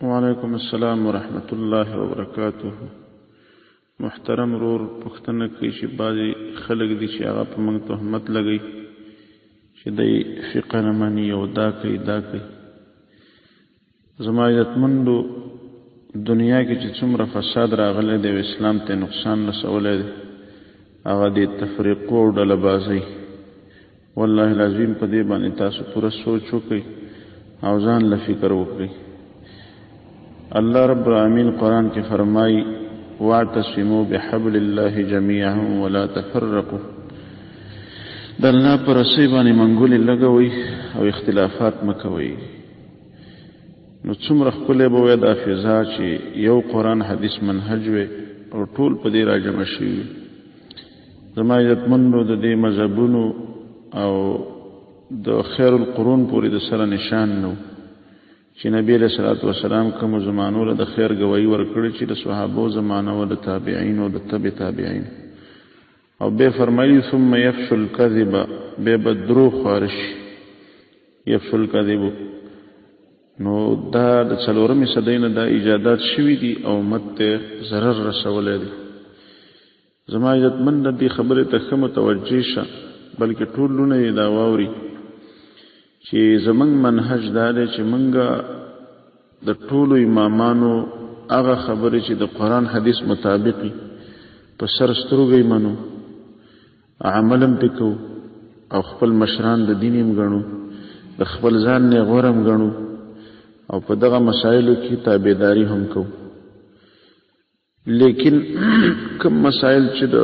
وعلیکم السلام ورحمۃ اللہ وبرکاتہ. محترم رور پختنه کوي چې بعضې خلک دي چې هغه په موږ تهمت لګوي چې دی فقه نه مني او دا کوي دا کوي. زما عزتمندو دنیا کې چې څومره فساد راغلی دی او اسلام ته نقصان رسولی دی هغه د تفریقو او ډله بازۍ. والله العظیم په دې باندې تاسو پوره سوچ وکړئ او ځان له فکر وکړئ. اللہ رب العالمین قرآن کے فرمائی واعتصموا بحبل اللہ جميعا ولا تفرقوا. د الله پر رسۍ باندې منګولې لګوئ او اختلافات مه کوئ. نو څومره ښکلی به وی دا فضا چې یو قرآن حدیث منهج وی او ټول په دې راجمع شوي. زما عزتمندو د دې مذهبونو او د خیر القرون پورې د سره نشان نو چې نبی علیہ الصلوۃ والسلام کوم زمانو له د خیر گواہی ورکړي چې د صحابو زمانه او د تابعین او د تبع تابعین. او به فرمایي ثم يفشل الكذب به بدرو خارش يفشل الكذب. نو دا د څلورمې صدۍ نه دا ایجادات شوي دي او امت ته ضرر رسولی دی. زما عزتمند دې خبرې ته ښه متوجه شه بلکې ټول لونه یې دا واوري چې زمنګ منهج دا دی چې منګه د ټولو امامانو هغه خبرې چې د قرآن حدیث مطابقي په سر سترګې منو عملم پې کوو او خپل مشران د دین هم ګڼو د خپل ځان نه غوره هم ګڼو او په دغه مسایلو کې تابعداري هم کوو. لیکن کوم مسایل چې د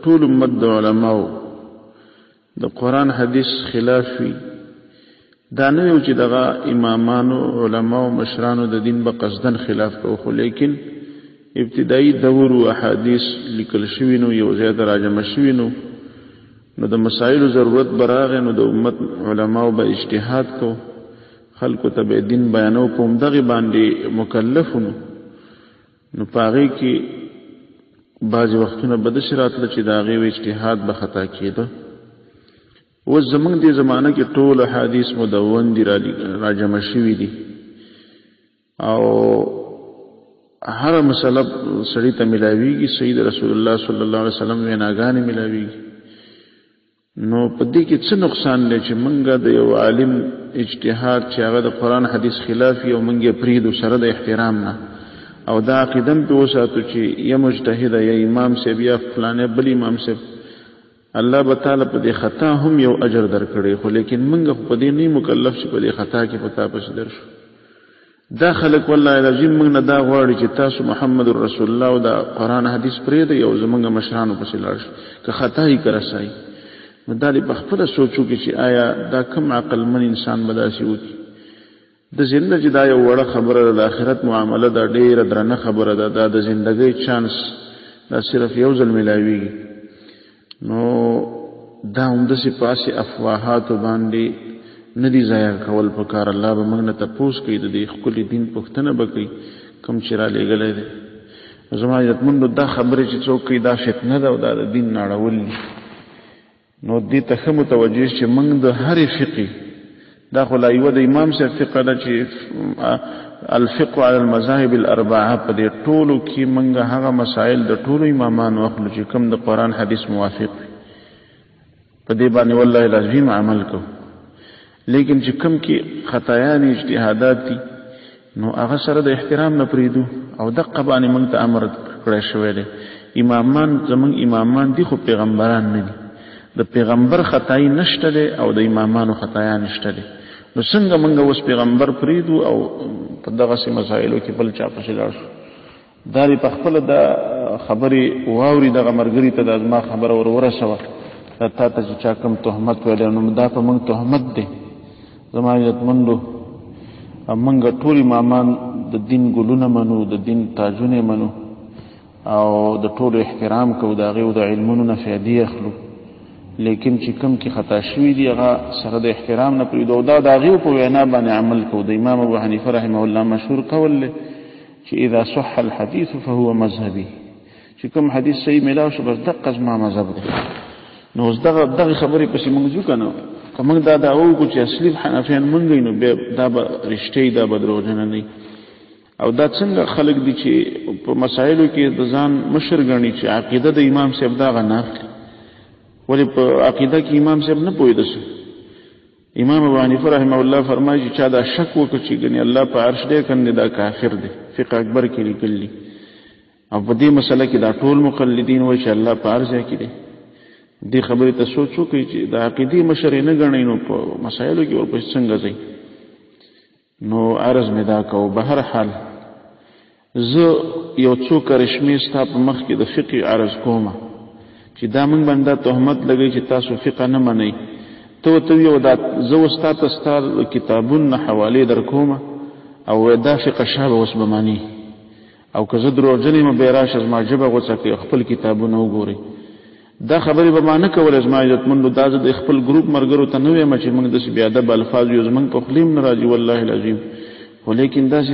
ټول امت د علماو د قرآن حدیث خلاف وي دا نه یو چې دغه امامانو علماو مشرانو د دین به قصدن خلاف کوو، خو لیکن ابتدایي دور و احادیث لیکل شوي نو یو ځای ته راجمع شوي نو د مسایلو ضرورت به راغی نو د امت علماو به اجتهاد کو خلکو ته به دین بیانو په همدغې باندې مکلفو نو په هغې کې بعضې وختونه به داسې راتله چې د هغې اجتهاد به خطا کېده. اوس زمونږ دې زمانه کې ټول احادیث مدون دي راجمع شوي دي او هره مسله سړي ته ملاویږي. سید رسول الله صلی الله علیه وسلم ویناګانې ملاویږي. نو په دې کې څه نقصان دی چې مونږ د یو عالم اجتهاد چې هغه د قرآن حدیث خلاف وي او مونږ یې پرېږدو سره د احترام نه او دا عقیده هم پې وساتو چې یا مجتهده یا امام صاحب یا فلانی بل امام صاحب الله به تعالی په دې خطا هم یو اجر درکړي، خو لیکن موږ په دې نه مکلف چې په دې خطا کې پتا پس درشو. دا خلک والله العظیم موږ نه دا غواړي چې تاسو محمد رسول الله او دا قرآن حدیث پرېږدئ او زموږ مشرانو پسې لاړ شئ که خطا یې که رسایي. نو دا دې په خپله سوچ وکړي چې آیا دا کم عقلمن انسان به داسې وکړي. د زنده چې دا یو وړه خبره ده، د آخرت معامله دا ډېره درنه خبره ده، دا د زندګۍ چانس دا صرف یو ځل میلاویږي. نو دا همداسې په هسې افواهاتو باندې نه دي ضایع کول پکار. الله به موږ نه تپوس کوي د دې ښکلي دین پوښتنه به کوي کوم چې رالېږلی دی. زما عزتمندو دا خبرې چې څوک کوي دا فتنه ده او دا د دین ناړول دي. نو دې ته ښه متوجه چې موږ د هرې فقې دا خو لا یوه د امام صاحب فقه ده چې الفقه علی المذاهب الاربعه په دې ټولو کې موږ هغه مسائل د ټولو امامانو اخلو چې کوم د قرآن حدیث موافق وي په دې باندې والله العظیم عمل کوو. لیکن چې کوم کې خطایان اجتهادات دي نو هغه سره د احترام نه پرېږدو او دقه باندې موږ ته امر کړی شوی دی. امامان زموږ امامان دي خو پیغمبران نه دي. د پیغمبر خطایي نشته دی او د امامانو خطایان نشته دی. نو څنګه موږ اوس پیغمبر پرېږدو او په دغسې مسایلو کې بل چا پسې لاړ شو. دا دې په خپله دا خبرې واوري دغه ملګري ته دا زما خبره ور ورسوه دا تا ته چې چا کوم تهمت ویلی نو دا په موږ تهمت دی. زما عزتمندو موږ ټول امامان د دین ګلونه منو، د دین تاجونه منو او د ټولو احترام کوو، د هغې د علمونو نه فایدې اخلو. لیکن چې کوم کې خطا شوي دي هغه سره د احترام نه پرېږدو او دا د هغې په وینا باندې عمل کوو. د امام ابو حنیفه رحمه الله مشهور قول دی چې اذا صح الحدیث فهو مذهبي، چې کوم حدیث صحیح میلاو شو بس دقه زما مذهب دی. نو اوس دغې خبرې پسې موږ ځو که نه که موږ دا دعوه وکړو چې اصلي حنفیان موږ نو بیا دا به رښتیا دا به دروغجنه نه وي. او دا څنګه خلق دي چې په مسایلو کې د ځان مشر غني چې عقیده د امام صاحب دا غناخ ولی په عقیده کې امام صاحب نه پوهیدل. امام ابو حنیفه رحمه الله فرمایي چې چا دا شک وکړي چې ګنې الله په عرش دی کنه دا کافر دی. فقه اکبر کې لیکلي او په دې مسله کې دا ټول مقلدین وایي چې الله په عرش کې دی. دې خبرې ته سوچ وکړئ چې د عقیدې مشر نه ګڼئ نو په مسایلو کې ورپسې څنګه ځئ. نو عرض مې دا کوو به هر حال زه یو څو کرشمې ستا په مخ کې د فقه عرض کومه چې دا موږ باندې تهمت لګوي چې تاسو فقه نه منئ. ته یو دا زه وستا ته ستا کتابونه حوالې در کومه او دا فقه شابه اوس به مني او که زه دروغجن یم بیا راشه زما ژبه غوڅه کړي خپل کتابونه وګورئ. دا خبرې به ما نه کول زما عزتمندو. دا زه د خپل ګروپ ملګرو ته نه وایم چې موږ داسې بې ادبه الفاظ یو زموږ په خولې نه راځي والله العظیم. خو لیکن داسې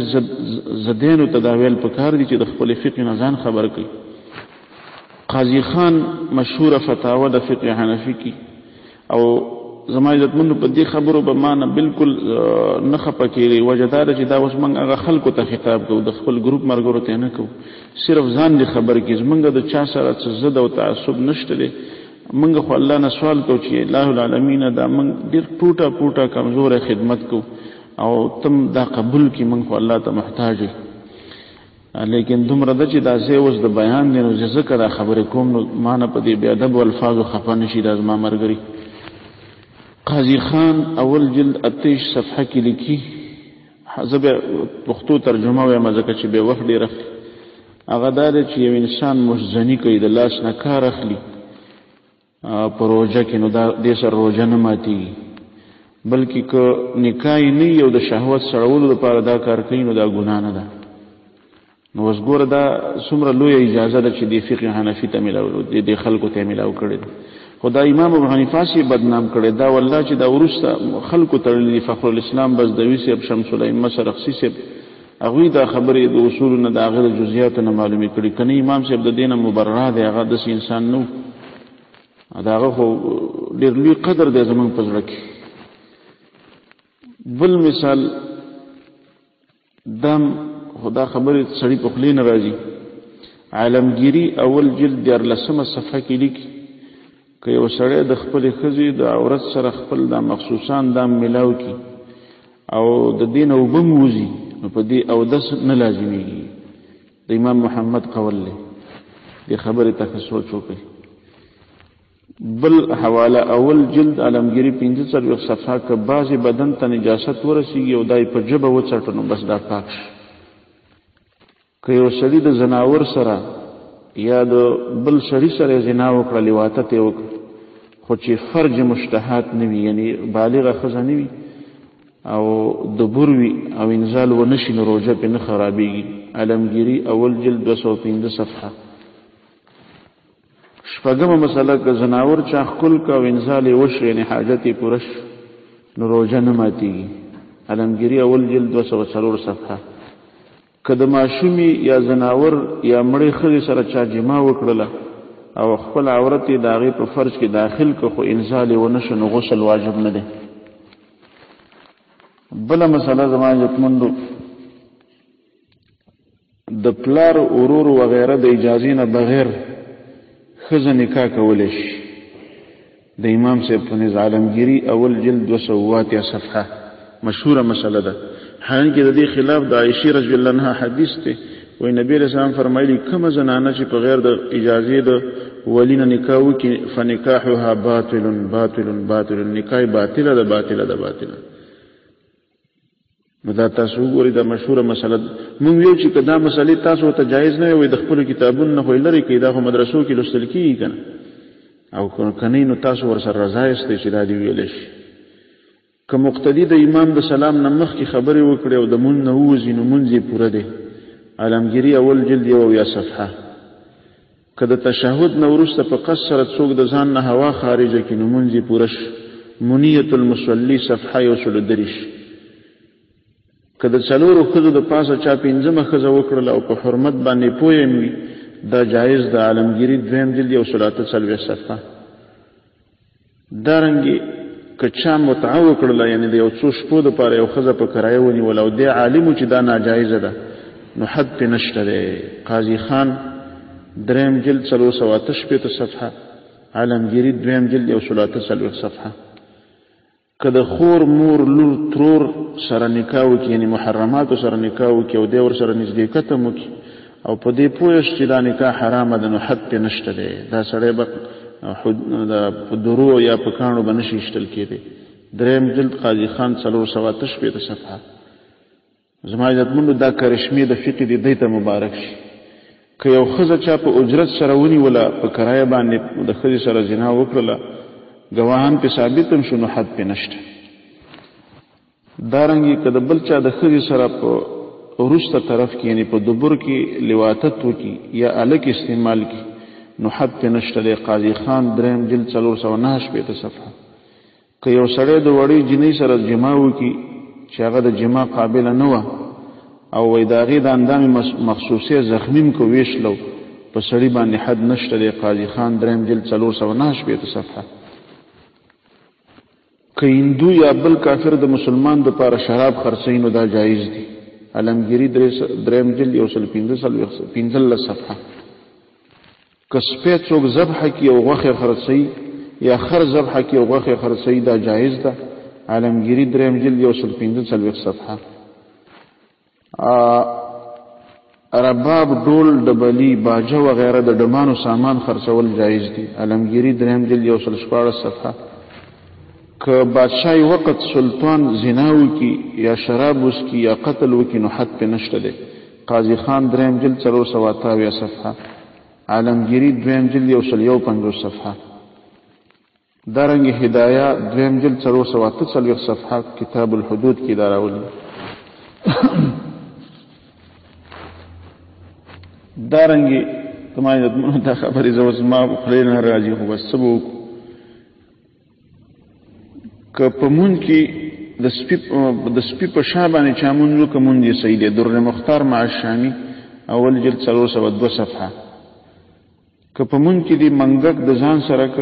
زدینو ته دا ویل پکار دي چې د خپل فقه نه ځان خبر کړي. قاضي خان مشهوره فتاوه د فقه حنفي کې او زما عزتمندو په دې خبرو به ما نه بالکل نه خپه کېږي. وجه دا ده چې دا اوس موږ هغه خلکو ته خطاب کوو د خپل ګروپ ملګرو ته نه کوو. صرف ځان دې خبر کړي. زموږ د چا سره څه ضد او تعصب نشته دی. موږ خو الله نه سوال کوو چې الله العالمین دا موږ ډېر ټوټه ټوټه کمزوره خدمت کوو او تم دا قبول کړي. موږ خو الله ته محتاج یو. لیکن دومره ده چې دا زه اوس د بیان دی نو زه ځکه دا خبرې کوم نو ما نه په دې بې ادبو الفاظو خفه نه شي. دا زما ملګري قاضي خان اول جلد 28 صفحه کې لیکي. زه به پښتو ترجمه وایم ځکه چې به وخت ډېر اخلي. هغه دا دی چې یو انسان مشزني کوي د لاس نه کار اخلي په روژه کې نو دې سره روژه نه ماتېږي بلکې که نکاح نه یو د شهوت سړولو لپاره دا کار کوي نو دا ګناه نه ده. نو اوس ګوره دا څومره لویه اجازه ده چې د فقه حنفي ته میلاو د خلکو ته میلاو کړې ده. خو دا امام ابو حنیفه سي بدنام کړي. دا والله چې دا وروسته خلکو تړلي فخر الاسلام بزدوی صاحب شمس الائمه سرخسی صاحب هغوی دا خبرې د اصولو نه د هغه د جزئیاتو نه معلومې کړي. کنه امام صاحب د دې نه مبرا دی. هغه داسې انسان نو دا هغه خو ډېر لوی قدر دی زموږ په زړه کې. بل مثال دم خدا خبرې سړي په خولې نه راځي. عالمگیری اول جلد 14 صفحه کې لیکي که یو سړی د خپل ښځې د عورت سره خپل دا مخصوصان دام ملاو کی او د دین او بم وزي نو په دې او دس نه لازميږي. د امام محمد قول له دې خبره تخصص وکړي. بل حواله اول جلد عالمگیری 15 صفحه که بعضی بدن ته نجاست ورسیږي او دای په جبه وڅټنو بس دا پاک شي. که یو سړی د زناور سره یا د بل سړی سره زنا وکړه لواطت وکړه خو چې فرج مشتهات نه وي یعنی بالغه ښځه نه وي او دبر وي او انزال و نشي نو روژه په نه خرابېږي. عالمگیری اول جلد 215 صفحه. شپږمه مسله که زناور چا خپل کا او انزال وشي یعنی حاجت پرش نو روژه نه ماتېږي. عالمگیری اول جلد 204 صفحه. که د ماشومي یا زناور یا مړې ښځې سره چا جما وکړله او خپل عورت یې د هغې په فرج کې داخل که خو انزال یې ونه شو نو غسل واجب نه دی. بله مسله زما عزتمندو د پلار ورور وغیره د اجازې نه بغیر ښځه نکاح کولی شي. د امام صاحب په نزد عالمگیری اول جلد 208 صفحه مشهوره مسله ده. حالانکه د دې خلاف د عائشہ رضی الله عنها حدیث ته وای نبی رسول الله فرمایلی کوم زنانه چې په غیر د اجازه د ولی نه نکاح وکړي فنکاحها باطل باطل باطل نکاح باطله ده باطله ده باطله. نو دا تاسو وګورئ دا مشهوره مسله مونږ یو چې کدا مسلې تاسو ته جایز نه وي د خپل کتابونو نه لري کې دا خو مدرسو کې لوستل کیږي کنه او کنه نو تاسو ورسره رضا یاست چې دا دی ویل شي. که مقتدی د امام د سلام نمخ کی خبرې وکړي او د مون نه وځي نو مونږ یې پوره دی. عالمگیری اول جلد 1 صفحه. که د تشهود نو ورسته په قصره څوک د ځان نه هوا خارجه کینو مونږ یې پوره شي. منیت المصلی صفحه 130. که د څلورو خزو د پاسه چا پنځمه خزه وکړل او په حرمت باندې پویم دا جایز د عالمگیری 2 جلد 140 صفحه. دارنګي کچا متعو کړل یعنی د یو څو شپو د پاره یو خزه په کرایه ونی ولو د عالم چې دا ناجایز ده نو حد پې نشته دی. قاضي خان دریم جلد 488 صفحه، عالمگیری دویم جلد 148 صفحه. که د خور مور لور ترور سره نکاح وکړي، یعنی محرماتو سره نکاح وکړي او دی ورسره نږدېکته هم وکړي او په دې پوه شي چې دا نکاح حرامه ده، نو حد پې نشته دی. دا سړی به په درو یا په کاڼو به نشي ایشتل کېدی. دریم جلد قاضي خان 488 صفحه. زما عزتمندو دا کرشمې د فقه دی، دی ته مبارک شي. که یو ښځه چا په اجرت سره ونیوله، په کرایه باندې د ښځې سره زنا وکړله، ګواهان پې ثابت هم شو، نو حد پې نشته. دارنګې که د بل چا د ښځې سره په وروسته طرف کې، یعنی په دبر کې لواطت وکړي یا الک استعمال کړي، نو حد پې نشته دی. قاضي خان دریم جلد 489 صفحه. که یو سړی د وړې جنۍ سره جما وکړي چې هغه د جما قابله نه وه او وایي د هغې د اندام مخصوصې زخمیم که ویشلو، په سړي باندې حد نشته دی. قاضي خان دریم جلد 489 صفحه. که هندو یا بل کافر د مسلمان د پاره شراب خرڅوي، نو دا جایز دي. علمگیری دریم جلد 115 صفحه. که سپی څوک ذبحه کي او غوښې خرڅوي یا خر ذبحه کي او غوښې خرڅوي، دا جایز ده. علمگیری دریم جلد 115 صفحه. رباب، ډول، ډبلی، باجه وغیره د ډمانو سامان خرڅول جایز دي. علمگیری دریم جلد 114 صفحه. که بادشاہی وقت سلطان زنا وکي یا شراب وسکي یا قتل وکي، نو حد پې نشته دی. قاضي خان دریم جلد 427 صفحه. عالمگیری دویم جلد 151 صفحه. دارنګه هدايه دویم جلد 448 صفحه کتاب الحدود کې دا راولي. دارنګه کما دا خبرې زوس ما خلیل نه راځي، خو بس سبو که په مون کې د سپي په شا باندې چا مونږ کوم دي سید در مختار مع الشامی اول جلد 402 صفحه. که په مون کې دی منګک د ځان سره ک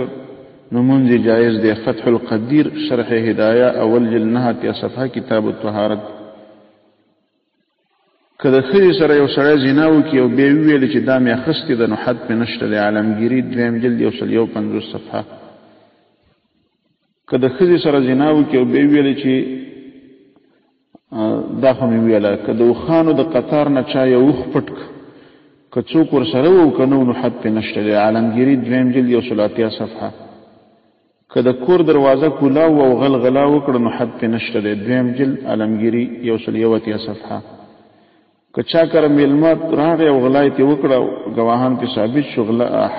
نو مونږ جایز دی. فتح القدیر شرح هدايه اول جلد 9 صفحه کتاب الطهارت. که د خې سره یو سړی زنا وکي او به ویل چې دا مې اخستې ده، نو حد پې نشته دی. عالمگیری دویم جلد 151 صفحه. که د ښځې سره زنا وکړي او بیا ویل چې دا خو مې ویله، که د اوښانو د قطار نه چا یو اوښ پټ که څوک ورسره و که نه، نو حد پې نشته دی. عالمگیری دویم جلد 180 صفحه. که د کور دروازه کولاو او غلغلا وکړه، نو حد پې نشته دی. دویم جلد عالمگیری 180 صفحه. که چا کره میلمه راغی او غلا یې وکړه، ګواهان پې ثابت شو،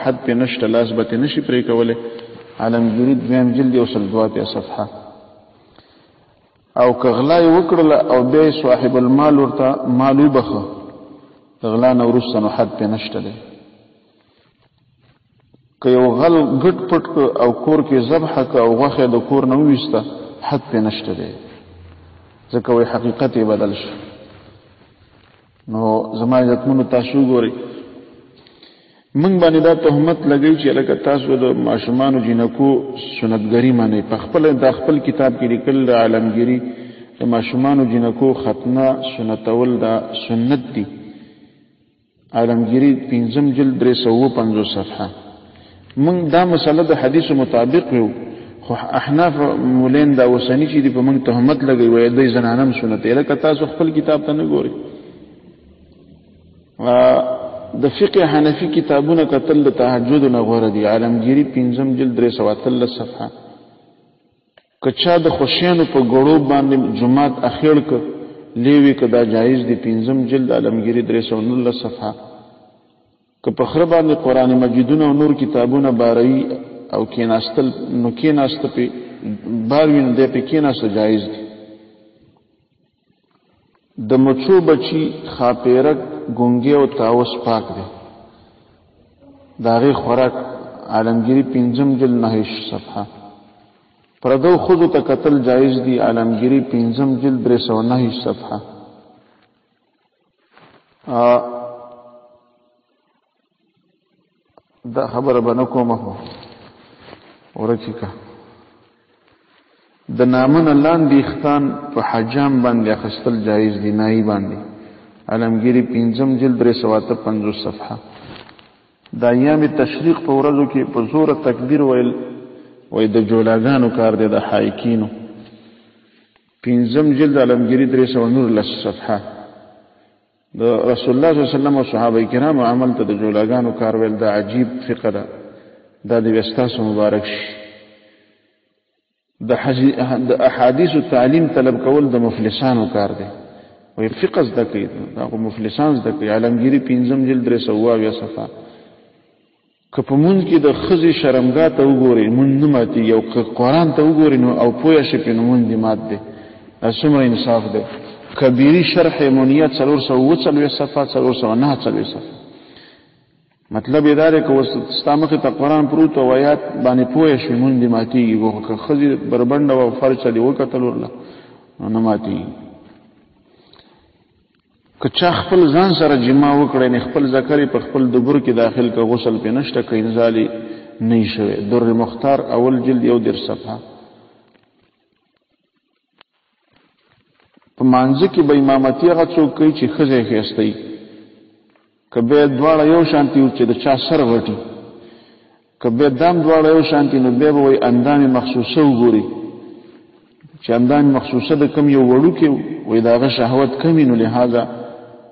حد پې نشته، لاس به ترې نشي پرې کولی. عالمگیری دویم جلد 102 صفحه. او که غلا یې وکړله او بیا صاحب المال ورته مال وبخه، د غلا نه وروسته، نو حد پې نشته دی. که یو غل ګټ پټ او کور کې ذبحه که او غوښه د کور نه وویسته، حد پې نشته دی، ځکه وایي حقیقت یې بدل شو. نو زما عزتمنو تاسو وګورئ، موږ باندې دا تهمت لګوي چې لکه تاسو د ماشومانو جنکو سنتګري منئ. په خپل دا خپل کتاب کې لیکل عالمگیری د ماشومانو جنکو ختنه سنتول دا سنت دي. عالمگیری 5 جلد 350 صفحه. موږ دا مسله د حدیث مطابق یو، خو احناف مولین دا وسنی چې دی په موږ تهمت لګوي، وایي د زنانم سنت. لکه تاسو خپل کتاب ته نه ګورئ. د فقه حنفی کتابونه کتل د تهجد نه غوړه دي. عالمگیری 5 جلد 313 صفحه. کچا د خوشیانو په ګړو باندې جمعات اخیر ک لیوی ک دا جایز دي. 5 جلد عالمگیری 319 صفحه. که په خره باندې قران مجیدونه او نور کتابونه بارئی او کیناستل، نو کیناست په باروین د په کیناست جایز دي. د مچو بچی خاپیرک گونگی او تاوس پاک دی، داغی خوراک. عالمگیری 5 جلد 9 صفحه. پردو خودو تا قتل جائز دی. عالمگیری 5 جلد 309 صفحه. دا خبر بنکو مخو ورکی که د نامن لاندې اختان په حجام باندې اخستل جایز دی، نایی باندې. علمگیری 5 جلد 350 صفحه. د ایام تشریق په ورځو کې په زور تکبیر ویل وای د جولاګانو کار دی، د حایکینو. 5 جلد علمگیری 319 صفحه. د رسول الله صلی الله علیه وسلم او صحابه کرام عمل ته د جولاګانو کار ویل د عجیب فقه ده. دا د وستاسو مبارک شي. د احادیث تعلیم طلب کول د مفلسانو کار دی. وای فقه زده کوي دا مفلسان زده کوي. علمگیری 5 جلد 322 صفحه. که په مونږ کې د خزي شرمګاه ته وګوري مونږ نه ماتي، یو قرآن ته وګوري نو او پوهه شي په مونږ دي مات دي. اسمه انصاف ده. کبیری شرح منیه 440 صفحه 449 صفحه. مطلب یې دا دی که واستامخه ته قرآن پروت او آیات باندې پوهه شي مونږ دي ماتي. وګه خزي بربند او فرچ دی وکتل ورله نه ماتي. که چا خپل ځان سره جما وکړي نه خپل ذکر په خپل دبر کې داخل کا غسل په نشته کوي نزالي نه شوي. در مختار اول جلد 1 صفحه. په مانځ کې به امامتي هغه څوک کوي چې خزه خېستي کبه دواړه یو شانتي او چې د چا سر غټي کبه دام دواړه یو شانتي نو به وي اندام مخصوصه وګوري چې اندام مخصوصه د کم یو وړو کې وي داغه شهوت کمی نو لہذا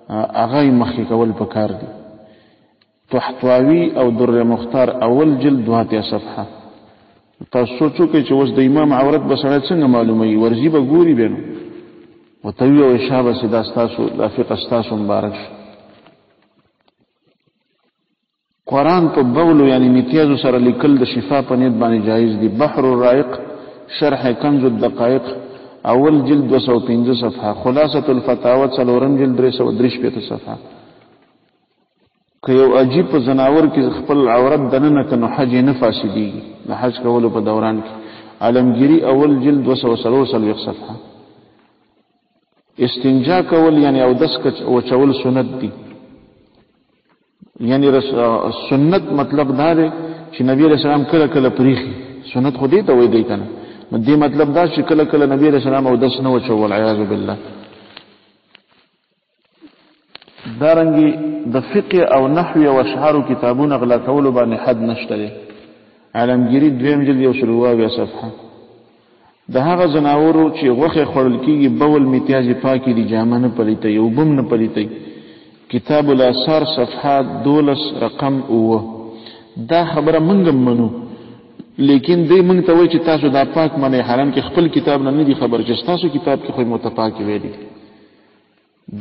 هغه مخکې کول پکار دي. تحتوی او در مختار اول جلد 2 صفحه. تاسو سوچو کې چې اوس د امام عورت بسړی څنګه معلومي ورزي به ګوري بینو وتوی او شابه سدا تاسو د فقه تاسو مبارک. قرآن په بولو یعنی امتیاز سره لیکل د شفا په نیت باندې جایز دي. بحر الرائق شرح کنز الدقائق اول جلد 205 صفحه. خلاصه الفتاوى 4 جلد 335 صفحه. که یو عجیب په زناور کې خپل عورت دننه کنو حج نه فاسدي د حج کولو په دوران کې. علمگیری اول جلد 243 صفحه. استنجا کول یعنی او دس او چول سنت دي. یعنی سنت مطلب دا دی چې نبی رسول الله کله کله پریخي. سنت خو دې ته وایي دی کنه. دې مطلب دا چې کله کله نبی رسول الله او دس نه وچو والعیاذ بالله. دارنګي د فقه او نحو او اشعار کتابونه غلا کول باندې حد نشته دی. علمگیری 2 جلد 1 صفحه. د هغه زناورو چې غوخه خورل کیږي بول میتیاج پاکي دي جامه نه پلیته یو بم نه پلیته. کتاب الاثار صفحه 12 رقم 9. دا خبره منګم منو لیکن دې مونږ ته وایي چې تاسو دا پاک منه حرام کې خپل کتاب نه دي خبر چې تاسو کتاب کې خو متپاکي ویلي.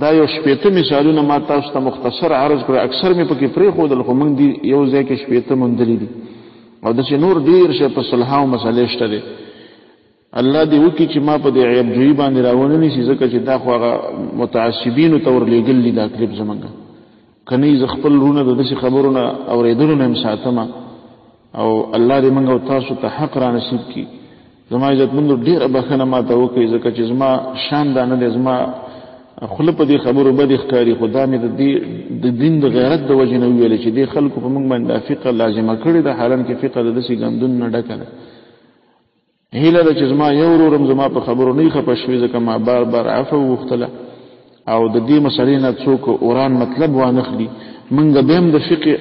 دا یو شپېته مثالونه ما تاسو ته مختصر عرض کړ. اکثر مې پکې پرې خو د مونږ دي یو ځای کې شپېته مونږ دي او د نور ډیر شه په صلحاو مسالې شته دي. الله دې وکي چې ما په دې عیب جوړی باندې راوونه نشي ځکه چې دا خو هغه متعصبین تور لګل دي دا کلیپ زمونږه کني ز خپل رونه د دې خبرونه اوریدلو نه مساتمه او الله دې موږ او تاسو ته حق را نصیب کړي. زما عزت مند ډیر بخنه ما ته وکي ځکه چې زما شان دانه دې زما خپل په دې خبرو بد ښکاری خدا مې د دین د غیرت د وجه نه ویل چې دې خلکو په موږ باندې فقه لازمه کړی د حالان کې فقه د دې ګندون نه ډکه هیله د چې زما یو ورم زما په خبرو نه خپه شوي ځکه ما بار بار عفو وختله او د دې مسلې نه څوک اوران مطلب وانخلي. منګه بهم د فقه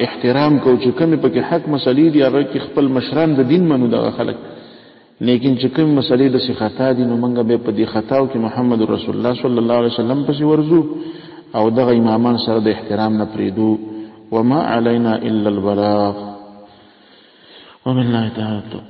احترام کو چې کوم په کې حق مسلې دي هغه کې خپل مشران د دین منو د خلک لیکن چې کوم مسلې د خطا دي نو منګه به په دې خطاو کې محمد رسول الله صلی الله علیه وسلم پسې ورزو او دغه امامان سره د احترام نه پریدو. وما علينا الا البلاغ وبالله تعالی.